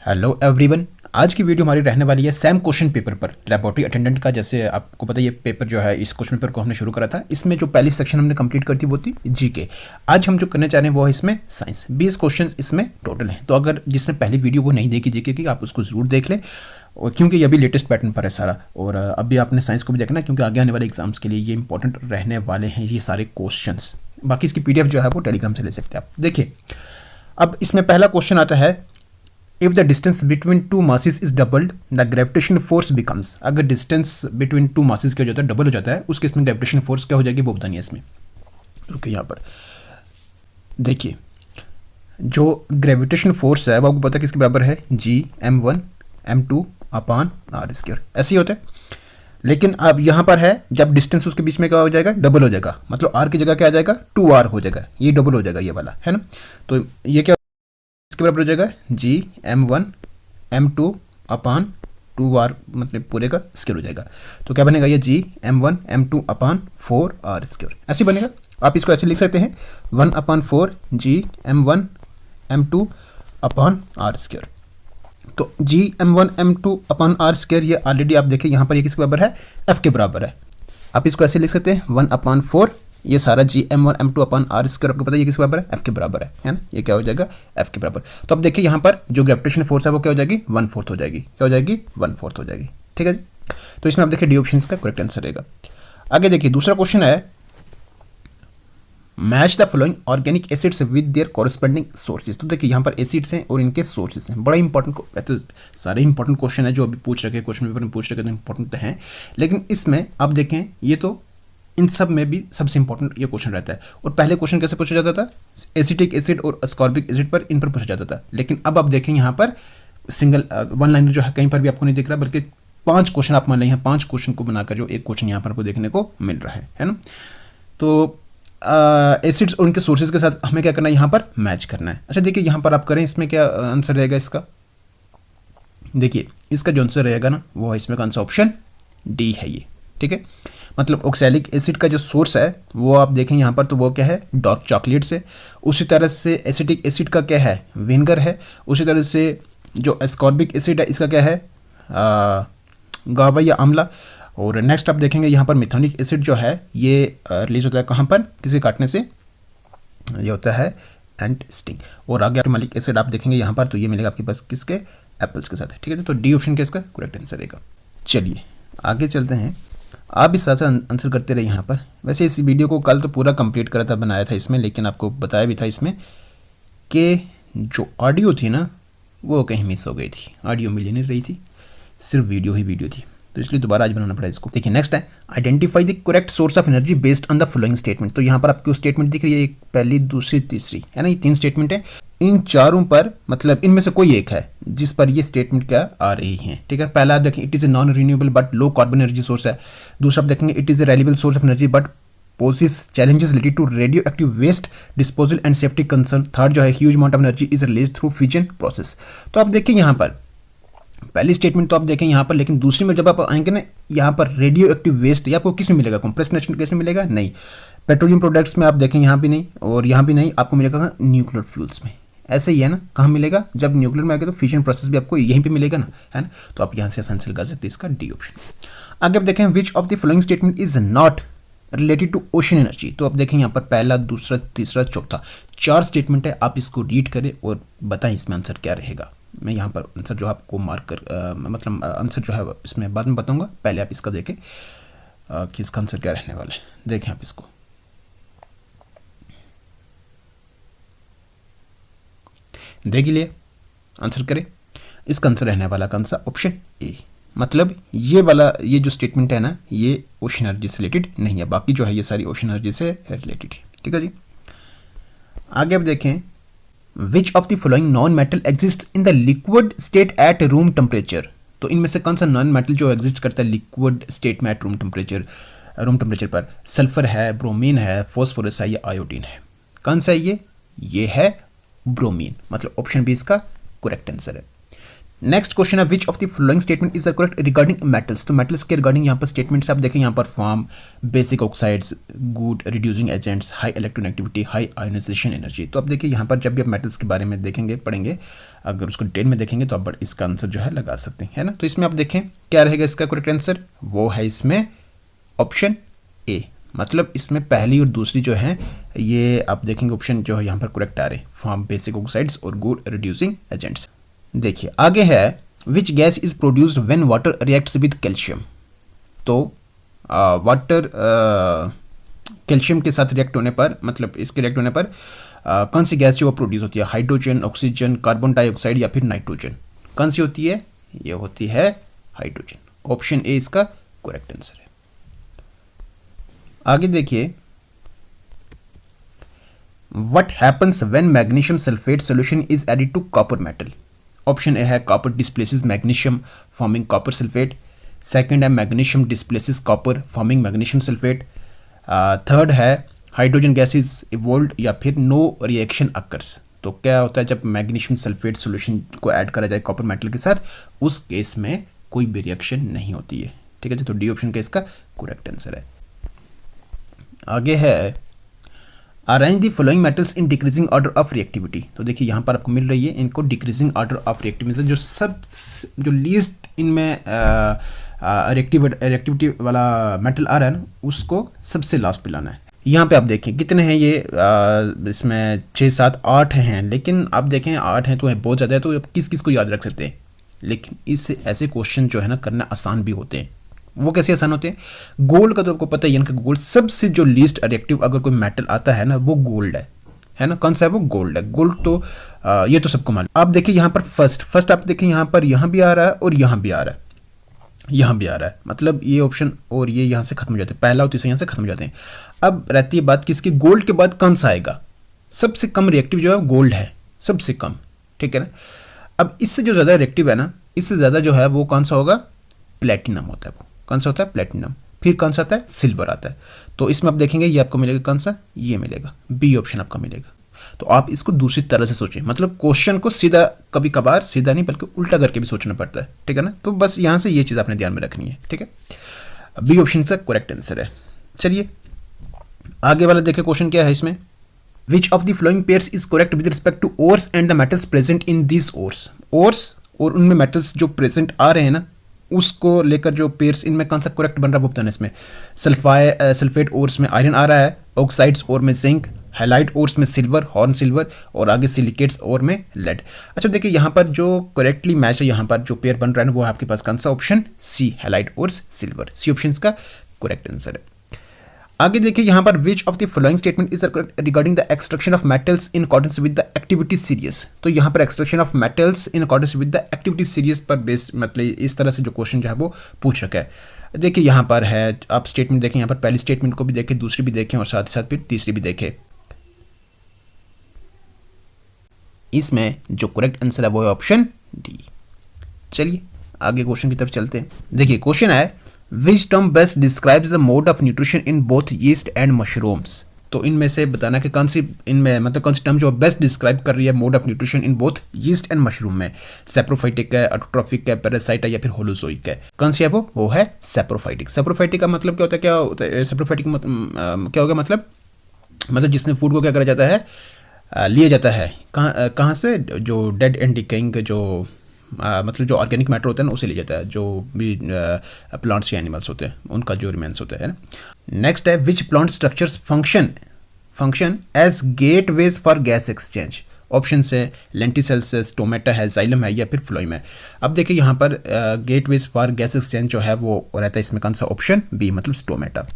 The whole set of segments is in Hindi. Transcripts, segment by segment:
Hello everyone. आज की वीडियो हमारी रहने वाली है सैम क्वेश्चन पेपर पर, लेबोरेटरी अटेंडेंट का। जैसे आपको पता है ये पेपर जो है, इस क्वेश्चन पेपर को हमने शुरू करा था। इसमें जो पहली सेक्शन हमने कंप्लीट कर थी वो थी जीके। आज हम जो करने चाह रहे हैं वो है इसमें साइंस। 20 क्वेश्चन इसमें टोटल हैं। तो अगर जिसने पहली वीडियो वो नहीं देखी जीके की, आप उसको ज़रूर देख लें, और क्योंकि ये अभी लेटेस्ट पैटर्न पर है सारा। और अभी आपने साइंस को भी देखना, क्योंकि आगे आने वाले एग्जाम्स के लिए ये इंपॉर्टेंट रहने वाले हैं ये सारे क्वेश्चंस। बाकी इसकी PDF जो है वो टेलीग्राम से ले सकते हैं आप। देखिए, अब इसमें पहला क्वेश्चन आता है, if the distance between two masses is doubled the gravitation force becomes. अगर डिस्टेंस बिटवीन टू मासेस क्या हो जाता है, डबल हो जाता है, उस केस में ग्रेविटेशन फोर्स क्या हो जाएगी वो बतानी है इसमें। रुकिए, यहाँ पर देखिए, जो ग्रेविटेशन फोर्स है वो आपको पता है किसके बराबर है, Gm1 m2 अपान r²। ऐसे ही होता है। लेकिन अब यहाँ पर है, जब डिस्टेंस उसके बीच में क्या हो जाएगा, डबल हो जाएगा, मतलब r की जगह क्या आ जाएगा, 2r हो जाएगा। ये डबल हो जाएगा ये वाला, है ना। तो ये क्या इसके बराबर हो जाएगा, Gm1 m2 अपान 2r, मतलब पूरे का स्क्वायर हो जाएगा। तो क्या बनेगा ये, Gm1 m2 अपान 4r²। ऐसे बनेगा। आप इसको ऐसे लिख सकते हैं, 1/4 Gm1 m2 अपान r²। तो Gm1 m2 अपान r² ये ऑलरेडी आप देखें यहाँ पर ये किसके बराबर है, f के बराबर है। आप इसको ऐसे लिख सकते हैं, 1/4 ये सारा Gm1 m2 अपान r² आपको पता है ये किसके बराबर है, f के बराबर है ना। ये क्या हो जाएगा, f के बराबर। तो अब देखिए यहाँ पर जो ग्रेविटेशन फोर्स है वो क्या हो जाएगी, 1/4 हो जाएगी। क्या हो जाएगी, 1/4 हो जाएगी। ठीक है जी। तो इसमें आप देखिए डी ऑप्शन का करेक्ट आंसर रहेगा। आगे देखिए, दूसरा क्वेश्चन है, match the following organic acids with their corresponding sources. तो देखिए यहाँ पर एसिड्स हैं और इनके सोर्सेज हैं। बड़ा इंपॉर्टेंट, तो सारे इंपॉर्टेंट क्वेश्चन है जो अभी पूछ रखे क्वेश्चन पेपर में पूछ रखे, तो इंपॉर्टेंट तो हैं, लेकिन इसमें आप देखें ये तो इन सब में भी सबसे इंपॉर्टेंट ये क्वेश्चन रहता है। और पहले क्वेश्चन कैसे पूछा जाता था, एसिटिक एसिड और अस्कॉर्बिक एसिड पर, इन पर पूछा जाता था। लेकिन अब आप देखें यहाँ पर सिंगल वन लाइनर जो है कहीं पर भी आपको नहीं दिख रहा, बल्कि 5 क्वेश्चन आप मान लें, 5 क्वेश्चन को बनाकर जो एक क्वेश्चन यहाँ पर आपको देखने को मिल रहा है ना। तो एसिड्स और उनके सोर्सेज के साथ हमें क्या करना है, यहाँ पर मैच करना है। अच्छा देखिए, यहाँ पर आप करें, इसमें क्या आंसर रहेगा इसका। देखिए इसका जो आंसर रहेगा ना, वो है इसमें का आंसर ऑप्शन डी है ये। ठीक है, मतलब ऑक्सैलिक एसिड का जो सोर्स है वो आप देखें यहाँ पर, तो वो क्या है, डार्क चॉकलेट से। उसी तरह से एसिटिक एसिड का क्या है, विनेगर है। उसी तरह से जो एस्कॉर्बिक एसिड है इसका क्या है, गावा या आंवला। और नेक्स्ट आप देखेंगे यहाँ पर मिथानिक एसिड जो है ये रिलीज होता है कहाँ पर, किसी काटने से, ये होता है एंट स्टिंग। और आगे आप मालिक एसिड आप देखेंगे यहाँ पर, तो ये मिलेगा आपके पास किसके, एप्पल्स के साथ। ठीक है, तो डी ऑप्शन का इसका करेक्ट आंसर रहेगा। चलिए आगे चलते हैं। आप इस साथ आंसर करते रहे यहाँ पर। वैसे इस वीडियो को कल तो पूरा कंप्लीट करा था, बनाया था इसमें, लेकिन आपको बताया भी था इसमें कि जो ऑडियो थी ना वो कहीं मिस हो गई थी। ऑडियो मिल नहीं रही थी, सिर्फ वीडियो ही वीडियो थी, तो इसलिए दोबारा आज बनाना पड़ा इसको। देखिए नेक्स्ट है, identify the correct source of energy based on the following statement. तो यहाँ पर आपको स्टेटमेंट दिख रही है, एक पहली, दूसरी, तीसरी, है ना। ये 3 स्टेटमेंट है। इन चारों पर, मतलब इनमें से कोई एक है जिस पर ये स्टेटमेंट क्या आ रही है। ठीक है, पहला आप देखें, it is a non renewable but low carbon energy source है। दूसरा आप देखेंगे, it is a reliable source of energy but poses challenges related to radioactive waste disposal and safety concern। Third जो है, huge amount of energy is release through fusion process. तो आप देखें यहाँ पर पहली स्टेटमेंट तो आप देखें यहाँ पर, लेकिन दूसरी में जब आप आएंगे ना, यहाँ पर रेडियो एक्टिव वेस्ट ये आपको किस में मिलेगा, कंप्रेस्ड नेचुरल गैस में मिलेगा, नहीं। पेट्रोलियम प्रोडक्ट्स में आप देखें यहाँ भी नहीं, और यहाँ भी नहीं, आपको मिलेगा न्यूक्लियर फ्यूल्स में। ऐसे ही है ना, कहाँ मिलेगा, जब न्यूक्लियर में आएगा तो फ्यूजन प्रोसेस भी आपको यहीं पे मिलेगा ना, है ना। तो आप यहाँ से आसान से लगा सकते हैं इसका डी ऑप्शन। आगे आप देखें, which of the following statement is not related to ocean energy. तो आप देखें यहाँ पर पहला, दूसरा, तीसरा, चौथा, 4 स्टेटमेंट है। आप इसको रीड करें और बताएं इसमें आंसर क्या रहेगा। मैं यहाँ पर आंसर जो आपको मार्क कर मतलब आंसर जो है इसमें बाद में बताऊंगा। पहले आप इसका देखें कि इसका आंसर क्या रहने वाला है। देखें आप इसको, देख लिए, आंसर करें। इसका आंसर रहने वाला कौन सा, ऑप्शन ए। मतलब ये वाला, ये जो स्टेटमेंट है ना, ये ओशन एनर्जी से रिलेटेड नहीं है, बाकी जो है ये सारी ओशन एनर्जी से रिलेटेड है। ठीक है जी। आगे आप देखें, which of the following non metal exist in the liquid state at room temperature. तो इनमें से कौन सा नॉन मेटल जो एग्जिस्ट करता है लिक्विड स्टेट में एट रूम टेम्परेचर पर। सल्फर है, ब्रोमीन है, फॉस्फोरस है या आयोडीन है। कौन सा है ये है ब्रोमीन, मतलब ऑप्शन बी इसका करेक्ट आंसर है। नेक्स्ट क्वेश्चन है which of the following statement is correct regarding metals. तो मेटल्स के रिगार्डिंग यहाँ पर स्टेटमेंट्स आप देखें, यहाँ पर form, basic oxides, good reducing agents, high electronegativity, high ionisation energy. तो आप देखिए यहाँ पर जब भी आप मेटल्स के बारे में देखेंगे, पढ़ेंगे, अगर उसको डिटेल में देखेंगे तो आप इसका आंसर जो है लगा सकते हैं, है ना। तो इसमें आप देखें क्या रहेगा इसका करेक्ट आंसर, वो है इसमें ऑप्शन ए। मतलब इसमें पहली और दूसरी जो है ये आप देखेंगे ऑप्शन जो है यहाँ पर करेक्ट आ रहे हैं, फॉर्म, बेसिक ऑक्साइड्स और गुड रिड्यूसिंग एजेंट्स। देखिए आगे है which gas is produced when water reacts with calcium. तो वाटर कैल्शियम के साथ रिएक्ट होने पर, मतलब इसके रिएक्ट होने पर कौन सी गैस जो वो प्रोड्यूस होती है, हाइड्रोजन, ऑक्सीजन, कार्बन डाइऑक्साइड या फिर नाइट्रोजन। कौन सी होती है, ये होती है हाइड्रोजन। ऑप्शन ए इसका करेक्ट आंसर है। आगे देखिए what happens when magnesium sulphate solution is added to copper metal. Option A है copper displaces magnesium forming copper sulphate. Second है magnesium displaces copper forming magnesium sulphate. Third है हाइड्रोजन गैस इज इवोल्व्ड या फिर नो रिएक्शन अकर्स। तो क्या होता है जब मैग्नीशियम सल्फेट सॉल्यूशन को ऐड करा जाए कॉपर मेटल के साथ, उस केस में कोई भी रिएक्शन नहीं होती है। ठीक है जी, तो डी ऑप्शन का इसका करेक्ट आंसर है। आगे है arrange the following metals in decreasing order of reactivity. तो देखिए यहाँ पर आपको मिल रही है इनको डिक्रीजिंग ऑर्डर ऑफ रिएक्टिविटी, जो लीस्ट इनमें रिएक्टिविटी वाला मेटल आ रहा है ना, उसको सबसे लास्ट पे लाना है। यहाँ पे आप देखें कितने हैं ये, इसमें 6, 7, 8 हैं, लेकिन आप देखें 8 हैं तो है बहुत ज़्यादा है, तो किस किस को याद रख सकते हैं। लेकिन इस ऐसे क्वेश्चन जो है ना करना आसान भी होते हैं। वो कैसे आसान होते हैं, गोल्ड का तो आपको पता ही है, गोल्ड सबसे जो लीस्ट रिएक्टिव अगर कोई मेटल आता है ना वो गोल्ड है ना। कौन सा है वो, गोल्ड है। गोल्ड तो ये तो सबको मालूम। आप देखिए यहाँ पर फर्स्ट आप देखिए यहाँ पर, यहाँ भी आ रहा है और यहाँ भी आ रहा है, यहाँ भी आ रहा है, मतलब ये ऑप्शन और ये यहाँ से खत्म हो जाते हैं, पहला और तीसरा यहाँ से खत्म हो जाते हैं। अब रहती है बात किसकी, गोल्ड के बाद कौन सा आएगा। सबसे कम रिएक्टिव जो है गोल्ड है, सबसे कम, ठीक है ना। अब इससे जो ज़्यादा रिएक्टिव है ना, इससे ज़्यादा जो है वो कौन सा होगा, प्लेटिनम होता है। वो कौन सा होता है, प्लेटिनम। फिर कौन सा आता है, सिल्वर आता है। तो इसमें आप देखेंगे ये आपको मिलेगा कौन सा, ये मिलेगा, बी ऑप्शन आपका मिलेगा। तो आप इसको दूसरी तरह से सोचें, मतलब क्वेश्चन को सीधा, कभी कभार सीधा नहीं बल्कि उल्टा करके भी सोचना पड़ता है, ठीक है ना। तो बस यहाँ से ये चीज़ आपने ध्यान में रखनी है, ठीक है। बी ऑप्शन से करेक्ट आंसर है। चलिए आगे वाला देखिए क्वेश्चन क्या है इसमें, which of the following pairs is correct with respect to ores and the metals present in this ores. Ores और उनमें मेटल्स जो प्रेजेंट आ रहे हैं ना, उसको लेकर जो पेयर्स इनमें कौन सा करेक्ट बन रहा है वो बताना। इसमें सल्फेट ओर्स में आयरन आ रहा है, ऑक्साइड्स ओर में जिंक, हाइलाइट ओर्स में सिल्वर, हॉर्न सिल्वर, और आगे सिलिकेट्स ओर में लेड। अच्छा देखिए यहाँ पर जो करेक्टली मैच है, यहाँ पर जो पेयर बन रहा है ना वो आपके पास कौन सा, option C, highlight ores silver. C option का करेक्ट आंसर है। आगे देखिए यहाँ पर which of the following statement is regarding the extraction of metals in accordance with the activity series. तो यहाँ पर extraction of metals in accordance with the activity series पर बेस, मतलब इस तरह से जो क्वेश्चन जो है वो पूछ रखा है। देखिए यहाँ पर है, आप स्टेटमेंट देखें, यहाँ पर पहली स्टेटमेंट को भी देखें, दूसरी भी देखें और साथ ही साथ फिर तीसरी भी देखें। इसमें जो करेक्ट आंसर है वो है ऑप्शन डी। चलिए आगे क्वेश्चन की तरफ चलते हैं। देखिए क्वेश्चन है which term best describes the mode of nutrition in both yeast and mushrooms. तो इनमें से बताना कि कौन सी इनमें, मतलब कौन सी टर्म जो बेस्ट डिस्क्राइब कर रही है mode of nutrition in both yeast and mushroom में। सेप्रोफाइटिक है, ऑटोट्रॉफिक है, पैरासाइट है या फिर होलोजोइक है। कौन सी है वो है सेप्रोफाइटिक। सेप्रोफाइटिक का मतलब क्या होता है, क्या होता है सेप्रोफाइटिक, क्या होगा मतलब जिसमें फूड को क्या करा जाता है, लिया जाता है कहाँ से, जो डेड एंड डिकेइंग जो मतलब जो ऑर्गेनिक मैटर होता है ना उसे लिया जाता है, जो भी प्लांट्स या एनिमल्स होते हैं उनका जो रिमेंस होता है ना। नेक्स्ट है which plant structures function as gateways for gas exchange. Option है लेंटिसेल्स, टोमेटा है, जाइलम है या फिर फ्लोइम है। अब देखिए यहाँ पर गेटवेज फॉर गैस एक्सचेंज जो है वो रहता है इसमें कौन सा, ऑप्शन बी, मतलब टोमेटा।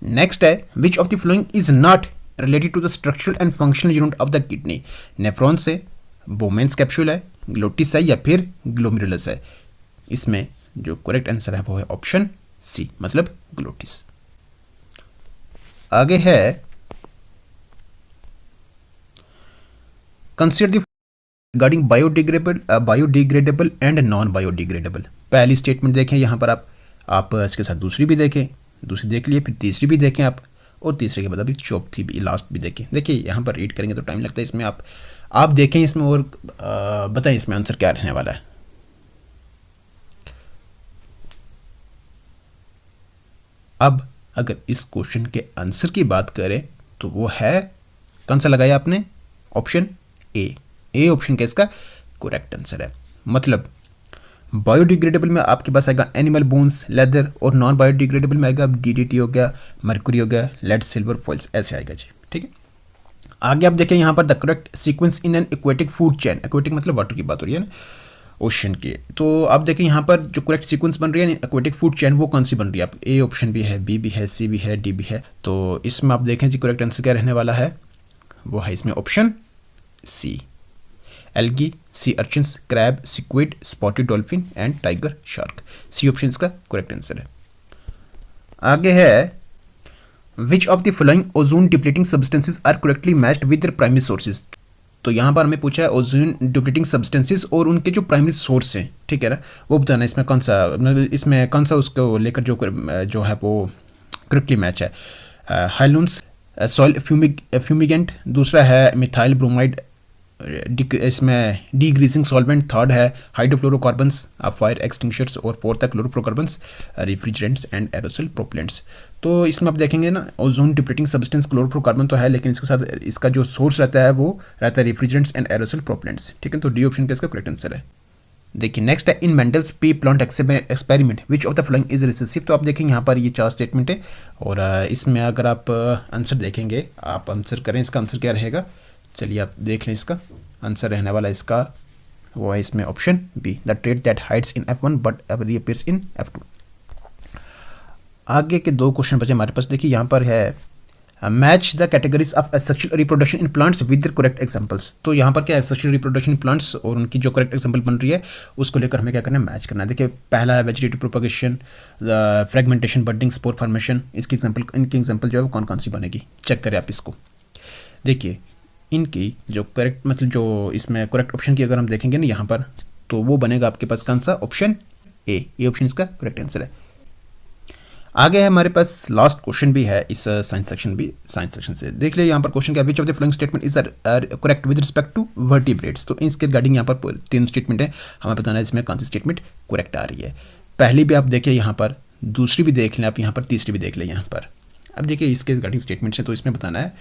नेक्स्ट है which of the following is not related to the structural and functional unit of the kidney. Nephron से, बोमेंस कैप्सूल है, ग्लोटिस है या फिर ग्लोमेरुलस है। इसमें जो करेक्ट आंसर है वो है ऑप्शन सी, मतलब ग्लोटिस। आगे है consider the regarding biodegradable and non biodegradable. पहली स्टेटमेंट देखें यहाँ पर, आप इसके साथ दूसरी भी देखें, दूसरी देख लिए, फिर तीसरी भी देखें आप, और तीसरे के बाद अभी चौथी भी, लास्ट भी देखें। देखिए यहाँ पर रीड करेंगे तो टाइम लगता है, इसमें आप देखें इसमें और बताएं इसमें आंसर क्या रहने वाला है। अब अगर इस क्वेश्चन के आंसर की बात करें तो वो है, कौन सा लगाया आपने, ऑप्शन ए ऑप्शन का इसका करेक्ट आंसर है। मतलब बायोडिग्रेडेबल में आपके पास आएगा एनिमल बोन्स, लेदर, और नॉन बायोडिग्रेडेबल में आएगा DDT हो गया, मरकुरी हो गया, लेड, सिल्वर, फॉइल्स, ऐसे आएगा जी। ठीक है, आगे आप देखें यहाँ पर the correct sequence in an aquatic food chain, aquatic मतलब वाटर की बात हो रही है ना, ओशन की। तो आप देखें यहाँ पर जो करेक्ट सीक्वेंस बन रही है एक्वेटिक फूड चेन वो कौन सी बन रही है, आप ए ऑप्शन भी है, बी भी है, सी भी है, डी भी है। तो इसमें आप देखें जी करेक्ट आंसर क्या रहने वाला है, वो है इसमें option C, algae, sea urchins, crab, squid, spotted dolphin and tiger shark. C option इसका करेक्ट आंसर है। आगे है which of the following ozone depleting substances are correctly matched with their primary sources. तो यहाँ पर हमें पूछा है ओजोन डिप्लीटिंग सब्सटेंसेस और उनके जो प्राइमरी सोर्स हैं, ठीक है ना, वो बताना इसमें कौन सा, मतलब इसमें कौन सा उसको लेकर जो है वो करेक्टली मैच है। हाइलून्स, सॉइल फ्यूमिगेंट, दूसरा है मिथाइल ब्रोमाइड, इसमें डीग्रीसिंग सॉल्वेंट, थर्ड है हाइड्रोफ्लोरोकार्बन्स, फायर एक्सटिंग्विशर्स, और फोर्थ है chlorofluorocarbons, refrigerants and aerosol propellants. तो इसमें आप देखेंगे ना ओजोन डिप्लीटिंग सब्सटेंस क्लोरोफ्लोरोकार्बन तो है, लेकिन इसके साथ इसका जो सोर्स रहता है वो रहता है रेफ्रिजरेंट्स एंड एरोसोल प्रोपेलेंट्स। ठीक है, तो डी ऑप्शन का इसका करेक्ट आंसर है। देखिए नेक्स्ट है in Mendel's pea plant experiment which of the following is recessive. तो आप देखेंगे यहाँ पर ये 4 स्टेटमेंट है, और इसमें अगर आप आंसर देखेंगे, आप आंसर करें, इसका आंसर क्या रहेगा, चलिए आप देख लें। इसका आंसर रहने वाला इसका वो है इसमें option B, the trait that hides in F1 but reappears in F2। आगे के 2 क्वेश्चन बचे हमारे पास। देखिए यहाँ पर है match the categories of sexual reproduction in plants with their correct examples. तो यहाँ पर क्या है, सेक्सुअल रिप्रोडक्शन इन प्लांट्स और उनकी जो करेक्ट एग्जांपल बन रही है उसको लेकर हमें क्या करना है, मैच करना है। देखिए पहला है vegetative propagation, fragmentation, budding, spore formation. इसकी एग्जांपल, इनकी एग्जांपल जो है वो कौन कौन सी बनेगी, चेक करें आप इसको। देखिए इनकी जो करेक्ट, मतलब जो इसमें करेक्ट ऑप्शन की अगर हम देखेंगे ना यहाँ पर, तो वो बनेगा आपके पास कौन सा, ऑप्शन ए ऑप्शन इसका करेक्ट आंसर है। आगे है हमारे पास लास्ट क्वेश्चन भी है इस साइंस सेक्शन से। देख लिया यहाँ पर क्वेश्चन क्या, which of the following statement is correct with respect to vertebrates. तो इसके रिगार्डिंग यहाँ पर 3 स्टेटमेंट है, हमें बताना है इसमें कौन सी स्टेटमेंट करेक्ट आ रही है। पहली भी आप देखिए यहाँ पर, दूसरी भी देख लें आप यहाँ पर, तीसरी भी देख लें यहाँ पर। अब देखिए इसके रिगार्डिंग स्टेटमेंट्स है, तो इसमें बताना है,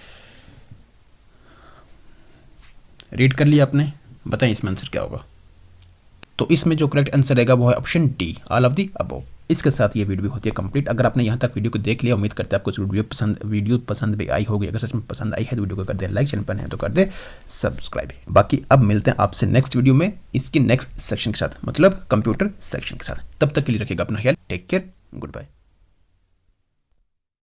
रीड कर लिया आपने, बताएं इसमें आंसर क्या होगा। तो इसमें जो करेक्ट आंसर रहेगा वो है option D, all of the above. इसके साथ ये वीडियो होती है कंप्लीट। अगर आपने यहाँ तक वीडियो को देख लिया, उम्मीद करते हैं आपको वीडियो पसंद भी आई होगी। अगर सच में पसंद आई है तो वीडियो को कर दे लाइक, चैनल पर है तो कर दे सब्सक्राइब। बाकी अब मिलते हैं आपसे नेक्स्ट वीडियो में इसके नेक्स्ट सेक्शन के साथ, मतलब कंप्यूटर सेक्शन के साथ। तब तक के लिए रखिएगा अपना ख्याल, टेक केयर, गुड बाय।